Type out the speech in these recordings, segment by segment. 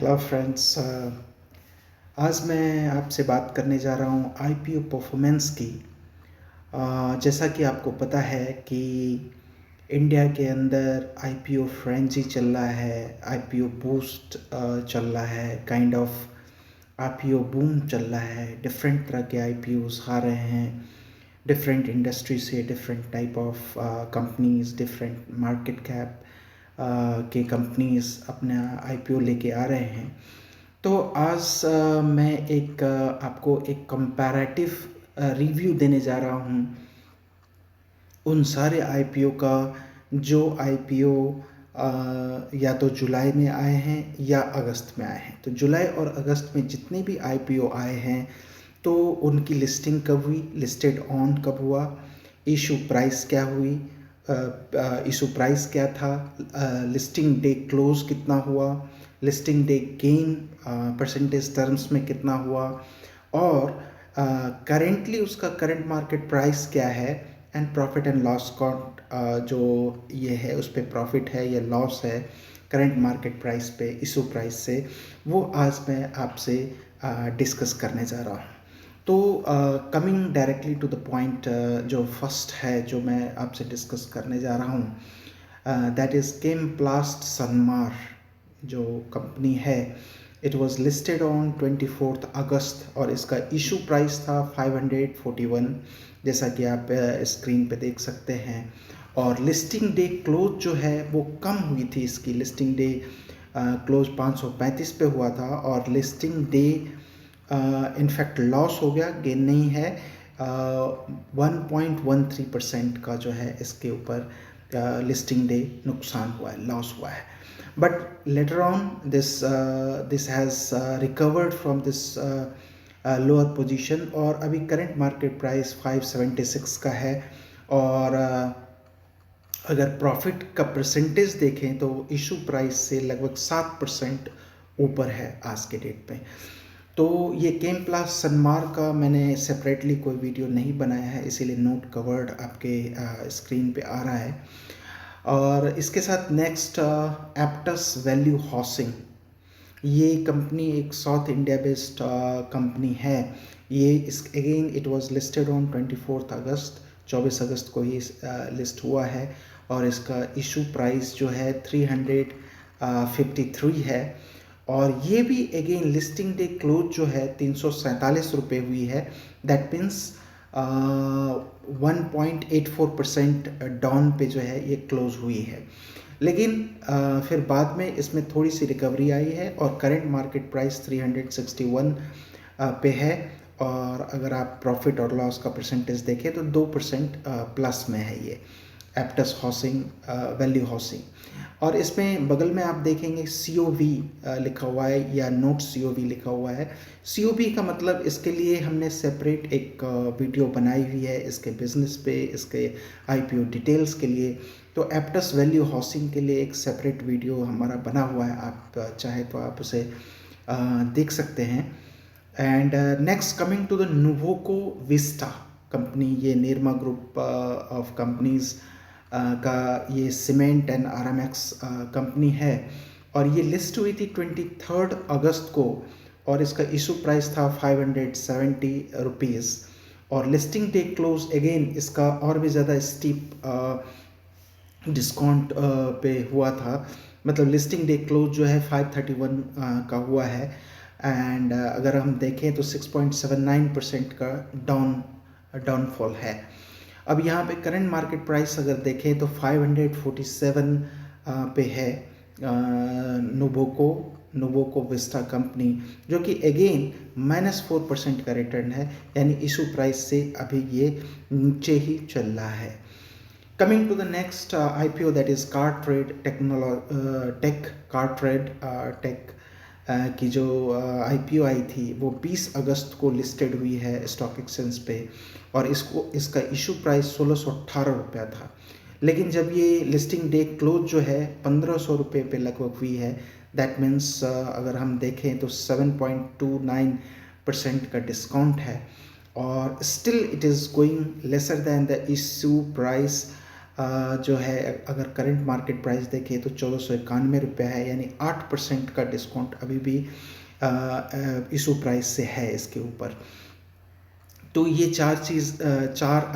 Hello friends. आज मैं आपसे बात करने जा रहा हूँ आईपीओ परफॉर्मेंस की। जैसा कि आपको पता है कि इंडिया के अंदर आईपीओ फ्रेंजी चल रहा है, आईपीओ बूस्ट चल रहा है, काइंड ऑफ आईपीओ बूम चल रहा है। डिफरेंट तरह के आईपीओस आ रहे हैं, डिफरेंट इंडस्ट्री से, different type of companies, different market cap के कंपनीज अपना आईपीओ लेके आ रहे हैं। तो आज मैं आपको एक कंपैरेटिव रिव्यू देने जा रहा हूँ उन सारे आईपीओ का जो आईपीओ या तो जुलाई में आए हैं या अगस्त में आए हैं। तो जुलाई और अगस्त में जितने भी आईपीओ आए हैं तो उनकी लिस्टिंग कब हुई, लिस्टेड ऑन कब हुआ, इशू प्राइस क्या हुई, इशू प्राइस क्या था, लिस्टिंग डे क्लोज कितना हुआ, listing day gain percentage terms में कितना हुआ, और करेंटली उसका करंट मार्केट प्राइस क्या है, and profit and loss account जो ये है उस पर प्रॉफिट है या लॉस है करंट मार्केट प्राइस पे इशू प्राइस से, वो आज मैं आपसे डिस्कस करने जा रहा हूँ। तो coming directly to the point, जो फर्स्ट है जो मैं आपसे डिस्कस करने जा रहा हूँ, दैट इज़ केमप्लास्ट सनमार जो कंपनी है। इट वॉज लिस्टेड ऑन 24 अगस्त और इसका इशू प्राइस था 541, जैसा कि आप स्क्रीन पे देख सकते हैं। और लिस्टिंग डे क्लोज जो है वो कम हुई थी, इसकी लिस्टिंग डे क्लोज 535 पे हुआ था और लिस्टिंग डे इनफैक्ट लॉस हो गया, गेन नहीं है। 1.13% का जो है इसके ऊपर लिस्टिंग डे नुकसान हुआ है, लॉस हुआ है। But later on this has recovered from this lower position और अभी करंट मार्केट प्राइस 576 का है। और अगर प्रॉफिट का परसेंटेज देखें तो इशू प्राइस से लगभग 7% ऊपर है आज के डेट पे। तो ये केमप्लास्ट सनमार का मैंने सेपरेटली कोई वीडियो नहीं बनाया है, इसीलिए नोट कवर्ड आपके स्क्रीन पे आ रहा है। और इसके साथ नेक्स्ट एप्टस वैल्यू हाउसिंग, ये कंपनी एक साउथ इंडिया बेस्ड कंपनी है। ये इस again it was listed on 24 अगस्त, 24 अगस्त को ही लिस्ट हुआ है और इसका इशू प्राइस जो है 353 है। और ये भी अगेन लिस्टिंग डे क्लोज जो है 347 हुई है। दैट मीन्स 1.84% डाउन पे जो है ये क्लोज हुई है। लेकिन फिर बाद में इसमें थोड़ी सी रिकवरी आई है और करंट मार्केट प्राइस 361 पे है। और अगर आप प्रॉफिट और लॉस का परसेंटेज देखें तो 2% प्लस में है ये एप्टस हाउसिंग वैल्यू हाउसिंग। और इसमें बगल में आप देखेंगे COV लिखा हुआ है या नोट COV लिखा हुआ है। COV का मतलब इसके लिए हमने सेपरेट एक वीडियो बनाई हुई है इसके बिजनेस पे, इसके IPO डिटेल्स के लिए। तो एप्टस वैल्यू हाउसिंग के लिए एक सेपरेट वीडियो हमारा बना हुआ है, आप चाहे तो आप उसे देख सकते हैं। And next coming to the Nuvoco Vista company, ये निरमा ग्रुप ऑफ कंपनीज का ये सीमेंट एंड RMX कंपनी है और ये लिस्ट हुई थी 23 अगस्त को और इसका इशू प्राइस था 570 रुपीज़ और लिस्टिंग डे क्लोज अगेन इसका और भी ज़्यादा स्टीप डिस्काउंट पे हुआ था। मतलब लिस्टिंग डे क्लोज जो है 531 का हुआ है एंड अगर हम देखें तो 6.79% का डाउनफॉल है। अब यहाँ पे करंट मार्केट प्राइस अगर देखें तो 547 पे है नुवोको विस्टा कंपनी, जो कि अगेन -4% का रिटर्न है, यानी इशू प्राइस से अभी ये नीचे ही चल रहा है। Coming to the next IPO, that is Cartrade Tech की जो IPO आई थी वो 20 अगस्त को लिस्टेड हुई है स्टॉक एक्सचेंज पे और इसका इशू प्राइस 1618 रुपया था। लेकिन जब ये लिस्टिंग डे क्लोज जो है 1500 रुपये पे लगभग हुई है। दैट मीन्स अगर हम देखें तो 7.29% का डिस्काउंट है और still it is going lesser than the issue price जो है अगर करंट मार्केट प्राइस देखें तो 1491 है, यानी 8% का डिस्काउंट अभी भी इशू प्राइस से है इसके ऊपर। तो ये चार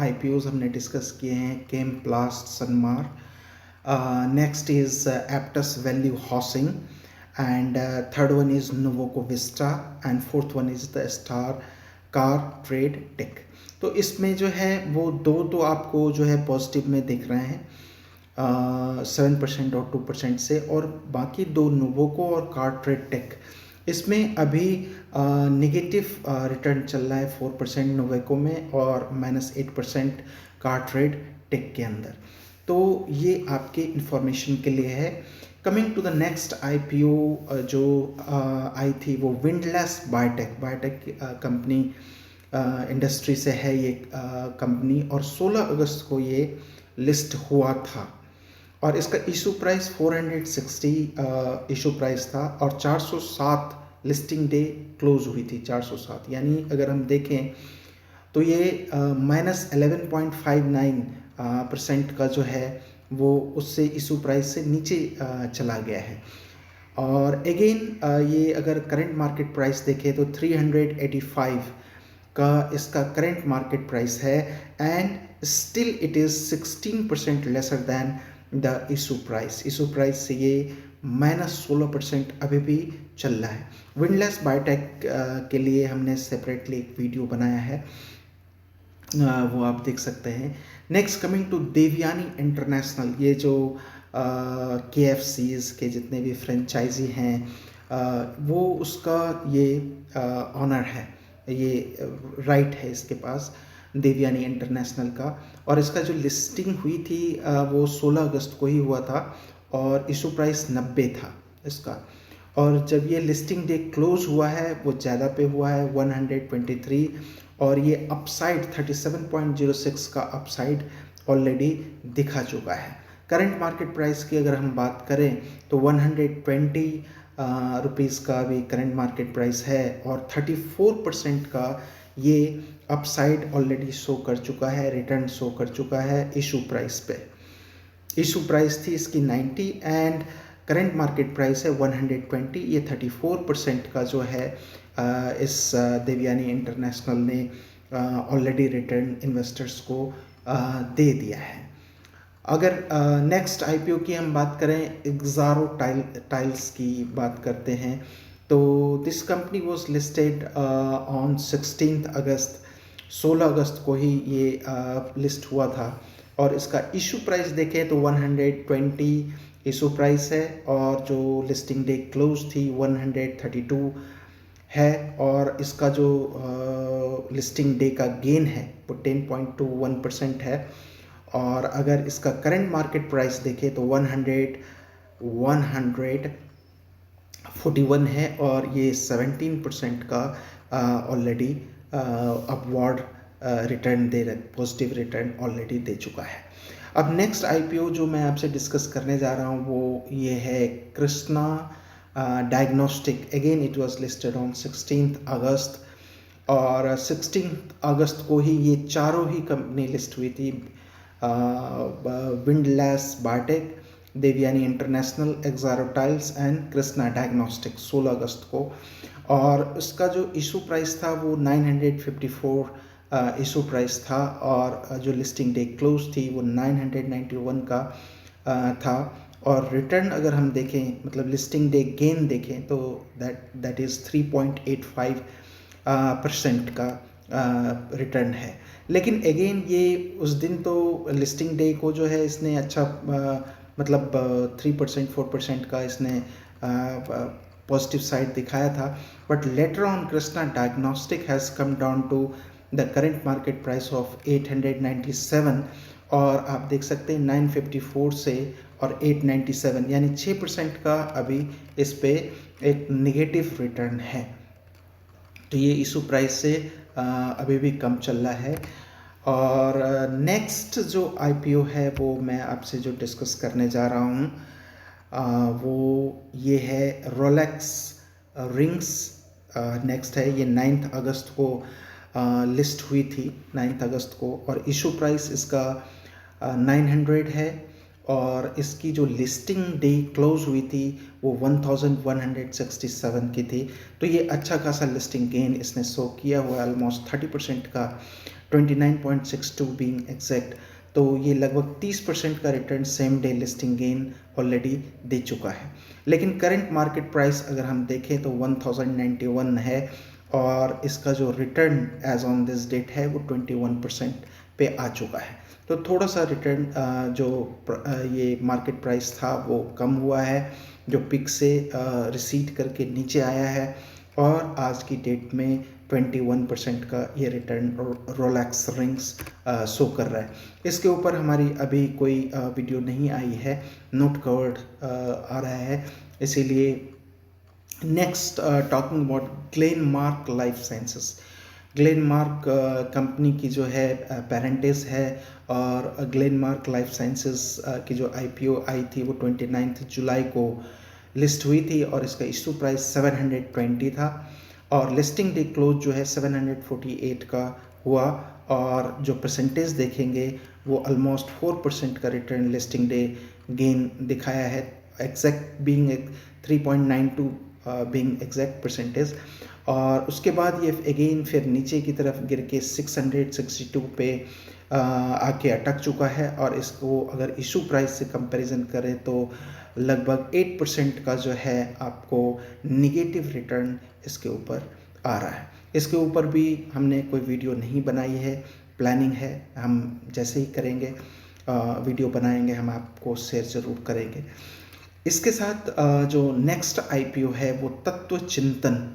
IPOs हमने डिस्कस किए हैं, Chemplast, Sanmar, next is Aptus Value Housing, and third one is Nuvoco Vista, and fourth one is the star CarTrade Tech. तो इसमें जो है वो दो तो आपको जो है पॉजिटिव में दिख रहे हैं 7% और 2% से, और बाकी दो नोवोको और कार ट्रेड टेक इसमें अभी नेगेटिव रिटर्न चल रहा है 4% नोवेको में और -8% कार ट्रेड टेक के अंदर। तो ये आपके इंफॉर्मेशन के लिए है। Coming to the next IPO जो आई थी वो Windlas Biotech. Biotech company industry से है ये कंपनी, और 16 अगस्त को ये लिस्ट हुआ था, और इसका इशू प्राइस 460 इशू प्राइस था, और 407 लिस्टिंग डे क्लोज हुई थी 407, यानी अगर हम देखें तो ये -11.59% का जो है वो उससे इशू प्राइस से नीचे चला गया है। और अगेन ये अगर करंट मार्केट प्राइस देखें तो 385 का इसका करंट मार्केट प्राइस है, and still it is 16% lesser than the issue price. Issue price से ये -16% अभी भी चल रहा है। विंडलेस बायोटेक के लिए हमने सेपरेटली एक वीडियो बनाया है, वो आप देख सकते हैं। Next coming to Devyani International, ये जो KFCs के जितने भी फ्रेंचाइजी हैं वो उसका ये ऑनर है, ये राइट है इसके पास देवयानी इंटरनेशनल का, और इसका जो लिस्टिंग हुई थी वो 16 अगस्त को ही हुआ था, और इशू प्राइस 90 था इसका, और जब ये लिस्टिंग डे क्लोज हुआ है वो ज़्यादा पे हुआ है 123, और ये अपसाइड 37.06 का अपसाइड ऑलरेडी दिखा चुका है। करंट मार्केट प्राइस की अगर हम बात करें तो 120 रुपीज़ का भी करंट मार्केट प्राइस है, और 34% का ये अपसाइड ऑलरेडी शो कर चुका है, रिटर्न शो कर चुका है इशू प्राइस पे। इशू प्राइस थी इसकी 90 एंड करंट मार्केट प्राइस है 120। ये 34% का जो है इस देवयानी इंटरनेशनल ने ऑलरेडी रिटर्न इन्वेस्टर्स को दे दिया है। अगर नेक्स्ट IPO की हम बात करें, एक्सारो टाइल्स की बात करते हैं, तो this company was listed on 16 अगस्त, 16 अगस्त को ही ये लिस्ट हुआ था, और इसका इशू प्राइस देखें तो 120 इशू प्राइस है, और जो लिस्टिंग डे क्लोज थी 132 है, और इसका जो लिस्टिंग डे का गेन है वो 10.21% है, और अगर इसका करंट मार्केट प्राइस देखें तो 141 है, और ये 17% का ऑलरेडी अपवर्ड रिटर्न दे रहे, पॉजिटिव रिटर्न ऑलरेडी दे चुका है। अब नेक्स्ट IPO जो मैं आपसे डिस्कस करने जा रहा हूँ वो ये है Krishna diagnostic. Again it was listed on 16 अगस्त, और 16 अगस्त को ही ये चारों ही कंपनी लिस्ट हुई थी, विंडलेस बायोटेक, देवयानी इंटरनेशनल, एक्सारो टाइल्स एंड कृष्णा डायग्नोस्टिक 16 अगस्त को, और उसका जो इशू प्राइस था वो 954 इशू प्राइस था, और जो लिस्टिंग डे क्लोज थी वो 991 का था, और रिटर्न अगर हम देखें, मतलब लिस्टिंग डे गेन देखें तो दैट इज़ 3.85% का रिटर्न है। लेकिन अगेन ये उस दिन तो लिस्टिंग डे को जो है इसने अच्छा मतलब 3% 4% का इसने पॉजिटिव साइड दिखाया था, but later on Krishna Diagnostic has come down to the current market price of 897, और आप देख सकते हैं 954 से और 897, यानी 6% का अभी इस पे एक नेगेटिव रिटर्न है। तो ये इशू प्राइस से अभी भी कम चल रहा है। और नेक्स्ट जो IPO है वो मैं आपसे जो डिस्कस करने जा रहा हूँ वो ये है रोलेक्स रिंग्स। नेक्स्ट है, ये 9 अगस्त को लिस्ट हुई थी 9 अगस्त को, और इशू प्राइस इसका 900 है, और इसकी जो लिस्टिंग डे क्लोज हुई थी वो 1167 की थी। तो ये अच्छा खासा लिस्टिंग गेन इसने शो किया हुआ है, ऑलमोस्ट 30% का, 29.62 बीइंग एग्जैक्ट। तो ये लगभग 30% का return same day listing gain already दे चुका है। लेकिन करंट मार्केट प्राइस अगर हम देखें तो 1091 है, और इसका जो return as on this date है वो 21% पे आ चुका है। तो थोड़ा सा रिटर्न ये मार्केट प्राइस था वो कम हुआ है, जो पिक से रिसीड करके नीचे आया है, और आज की डेट में 21% का ये रिटर्न रोलेक्स रिंग्स शो कर रहा है। इसके ऊपर हमारी अभी कोई वीडियो नहीं आई है, नोट कवर्ड आ रहा है, इसीलिए next talking about Glenmark life sciences. Glenmark company की जो है पेरेंटेस है, और ग्लेनमार्क लाइफ साइंसेस की जो आईपीओ आई थी वो 29 जुलाई को लिस्ट हुई थी, और इसका इशू प्राइस 720 था, और लिस्टिंग डे क्लोज जो है 748 का हुआ, और जो परसेंटेज देखेंगे वो ऑलमोस्ट 4% का रिटर्न लिस्टिंग डे गेन दिखाया है, exact being 3.92 being exact percentage. और उसके बाद ये अगेन फिर नीचे की तरफ गिर के 662 पे आके अटक चुका है, और इसको अगर इशू प्राइस से कंपैरिजन करें तो लगभग 8% का जो है आपको निगेटिव रिटर्न इसके ऊपर आ रहा है। इसके ऊपर भी हमने कोई वीडियो नहीं बनाई है, प्लानिंग है, हम जैसे ही करेंगे वीडियो बनाएंगे हम आपको शेयर ज़रूर करेंगे। इसके साथ जो नेक्स्ट आईपीओ है वो तत्व चिंतन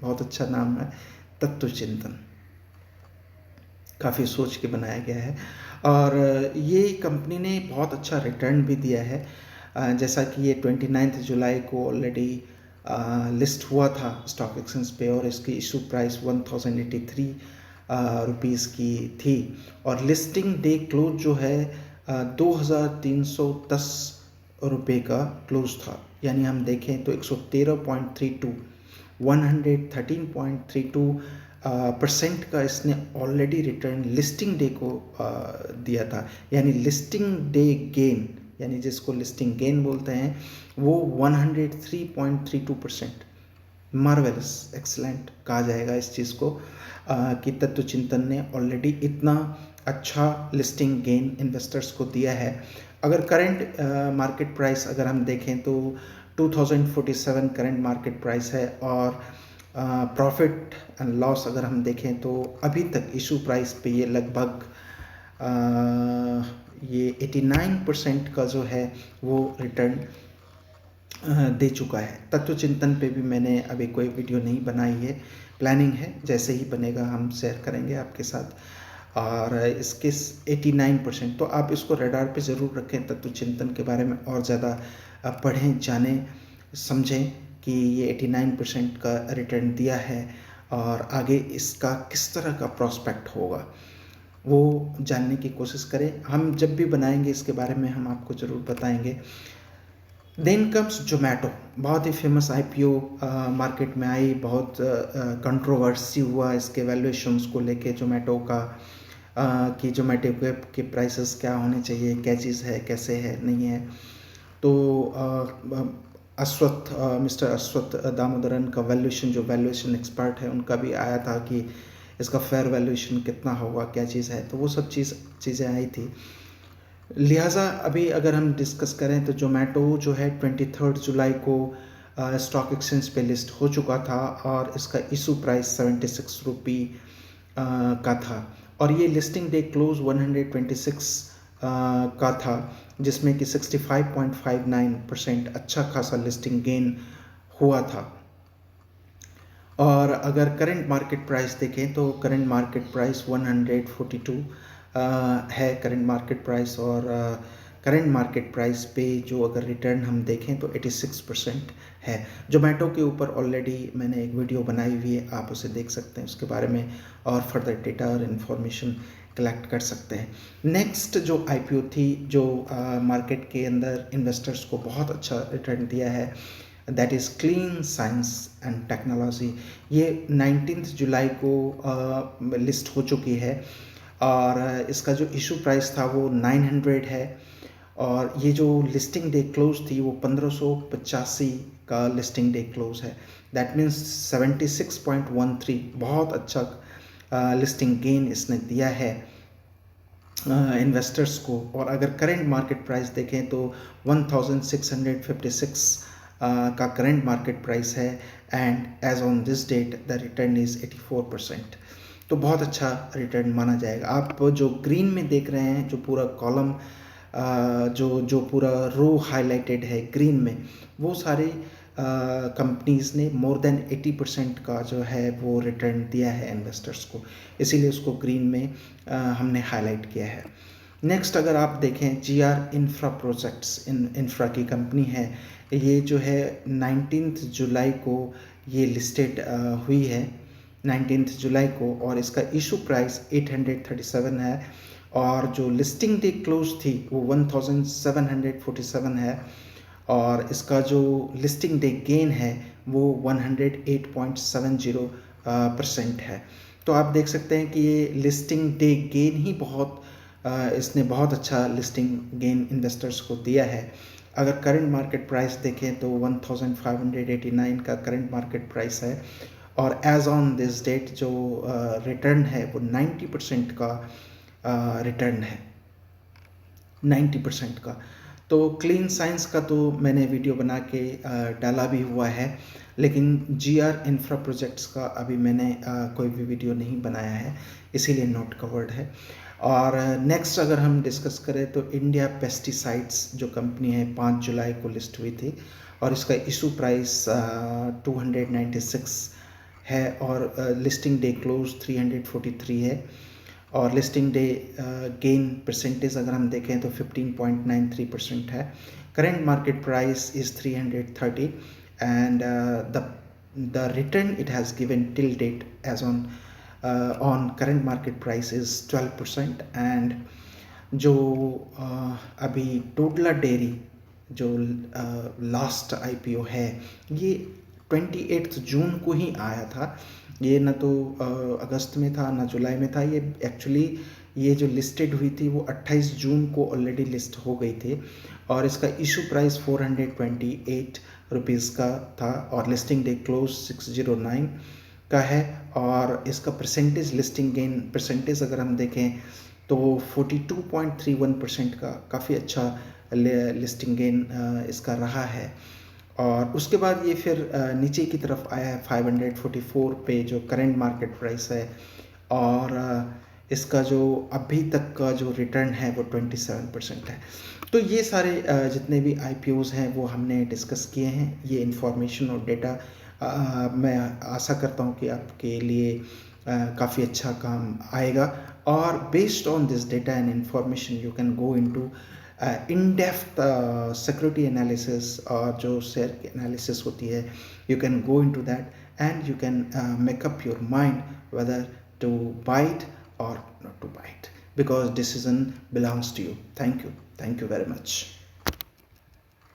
बहुत अच्छा नाम है, तत्व चिंतन, काफ़ी सोच के बनाया गया है, और ये कंपनी ने बहुत अच्छा रिटर्न भी दिया है। जैसा कि ये 29 जुलाई को ऑलरेडी लिस्ट हुआ था स्टॉक एक्सचेंज पे, और इसकी इशू प्राइस 1083 रुपीज़ की थी, और लिस्टिंग डे क्लोज जो है 2310 रुपये का क्लोज था। यानी हम देखें तो 113.32 113.32 परसेंट का इसने ऑलरेडी रिटर्न लिस्टिंग डे को दिया था। यानी लिस्टिंग डे गेन, यानी जिसको लिस्टिंग गेन बोलते हैं, वो 103.32%। मार्वेलस, एक्सलेंट कहा जाएगा इस चीज़ को, कि तत्व चिंतन ने ऑलरेडी इतना अच्छा लिस्टिंग गेन इन्वेस्टर्स को दिया है। अगर करंट मार्केट प्राइस अगर हम देखें तो 2047 करंट मार्केट प्राइस है, और प्रॉफिट एंड लॉस अगर हम देखें तो अभी तक इशू प्राइस पे ये लगभग ये 89% का जो है वो रिटर्न दे चुका है। तत्व चिंतन पे भी मैंने अभी कोई वीडियो नहीं बनाई है, प्लानिंग है, जैसे ही बनेगा हम शेयर करेंगे आपके साथ। और इसके 89%, तो आप इसको रडार पे ज़रूर रखें, तत्व चिंतन के बारे में और ज़्यादा पढ़ें, जानें, समझें कि ये 89% का रिटर्न दिया है, और आगे इसका किस तरह का प्रॉस्पेक्ट होगा वो जानने की कोशिश करें। हम जब भी बनाएंगे इसके बारे में हम आपको ज़रूर बताएंगे। देन कम्स जोमेटो, बहुत ही फेमस आईपीओ मार्केट में आई, बहुत कंट्रोवर्सी हुआ इसके वैल्यूएशंस को लेके जोमेटो का, कि जोमेटो के प्राइसेस क्या होने चाहिए, क्या चीज़ है, कैसे है, नहीं है। तो मिस्टर अश्वत्थ दामोदरन का वैल्यूएशन, जो वैल्यूएशन एक्सपर्ट है, उनका भी आया था कि इसका फेयर वैल्यूएशन कितना होगा, क्या चीज़ है, तो वो सब चीज़ें आई थी। लिहाजा अभी अगर हम डिस्कस करें तो जोमेटो जो है 23 जुलाई को स्टॉक एक्सचेंज पे लिस्ट हो चुका था, और इसका इशू प्राइस 76 रुपी का था, और ये लिस्टिंग डे क्लोज 126 का था, जिसमें कि 65.59% अच्छा खासा लिस्टिंग गेन हुआ था। और अगर करंट मार्केट प्राइस देखें तो करंट मार्केट प्राइस 142 है करंट मार्केट प्राइस, और करंट मार्केट प्राइस पे जो अगर रिटर्न हम देखें तो 86% है। जोमेटो के ऊपर ऑलरेडी मैंने एक वीडियो बनाई हुई है, आप उसे देख सकते हैं, उसके बारे में और फर्दर डेटा और इन्फॉर्मेशन कलेक्ट कर सकते हैं। नेक्स्ट जो आईपीओ थी, जो मार्केट के अंदर इन्वेस्टर्स को बहुत अच्छा रिटर्न दिया है, that is clean science and technology. ये 19 जुलाई को लिस्ट हो चुकी है, और इसका जो इशू प्राइस था वो 900 है, और ये जो लिस्टिंग डे क्लोज थी वो 1585 का लिस्टिंग डे क्लोज है। दैट मीन्स 76.13, बहुत अच्छा लिस्टिंग गेन इसने दिया है इन्वेस्टर्स को। और अगर करेंट मार्केट प्राइस देखें तो 1656 का करेंट मार्केट प्राइस है, and as on this date the return is 84%। तो बहुत अच्छा रिटर्न माना जाएगा। आप जो ग्रीन में देख रहे हैं, जो पूरा कॉलम जो जो पूरा रो हाईलाइटेड है ग्रीन में, वो सारे कंपनीज ने मोर देन 80% का जो है वो रिटर्न दिया है इन्वेस्टर्स को, इसीलिए उसको ग्रीन में हमने हाईलाइट किया है। नेक्स्ट अगर आप देखें GR इंफ्रा प्रोजेक्ट्स, इंफ्रा की कंपनी है, ये जो है 19 जुलाई को ये लिस्टेड हुई है, 19 जुलाई को, और इसका इशू प्राइस 837 है, और जो लिस्टिंग डे क्लोज थी वो 1747 है, और इसका जो लिस्टिंग डे गेन है वो 108.70% है। तो आप देख सकते हैं कि ये लिस्टिंग डे गेन ही बहुत इसने बहुत अच्छा लिस्टिंग गेन इन्वेस्टर्स को दिया है। अगर करंट मार्केट प्राइस देखें तो 1589 का करंट मार्केट प्राइस है, और एज ऑन दिस डेट जो रिटर्न है वो 90% का रिटर्न है, 90% का। तो क्लीन साइंस का तो मैंने वीडियो बना के डाला भी हुआ है, लेकिन GR इंफ्रा प्रोजेक्ट्स का अभी मैंने कोई भी वीडियो नहीं बनाया है, इसीलिए नॉट कवर्ड है। और नेक्स्ट अगर हम डिस्कस करें तो इंडिया पेस्टिसाइड्स जो कंपनी है 5 जुलाई को लिस्ट हुई थी, और इसका इशू प्राइस 296 है, और लिस्टिंग डे क्लोज 343 है, और लिस्टिंग डे गेन परसेंटेज अगर हम देखें तो 15.93% है। Current market price is 330, and the return it has given till date as on current market price is 12%। and जो अभी टोटला डेयरी जो लास्ट IPO है ये 28 जून को ही आया था, ये ना तो अगस्त में था ना जुलाई में था, ये एक्चुअली ये जो लिस्टेड हुई थी वो 28 जून को ऑलरेडी लिस्ट हो गई थी, और इसका इशू प्राइस 428 रुपीज़ का था, और लिस्टिंग डे क्लोज 609 का है, और इसका परसेंटेज लिस्टिंग गेन परसेंटेज अगर हम देखें तो 42.31% का काफ़ी अच्छा लिस्टिंग गेन इसका रहा है। और उसके बाद ये फिर नीचे की तरफ आया है 544 पे जो करंट मार्केट प्राइस है, और इसका जो अभी तक का जो रिटर्न है वो 27% है। तो ये सारे जितने भी IPOs हैं वो हमने डिस्कस किए हैं। ये इन्फॉर्मेशन और डेटा मैं आशा करता हूँ कि आपके लिए काफ़ी अच्छा काम आएगा, और based on this data and information you can go into in depth security analysis, और जो शेयर की एनालिसिस होती है, you can go into that and you can make up your mind whether to buy it or not to buy it, because decision belongs to you. Thank you very much.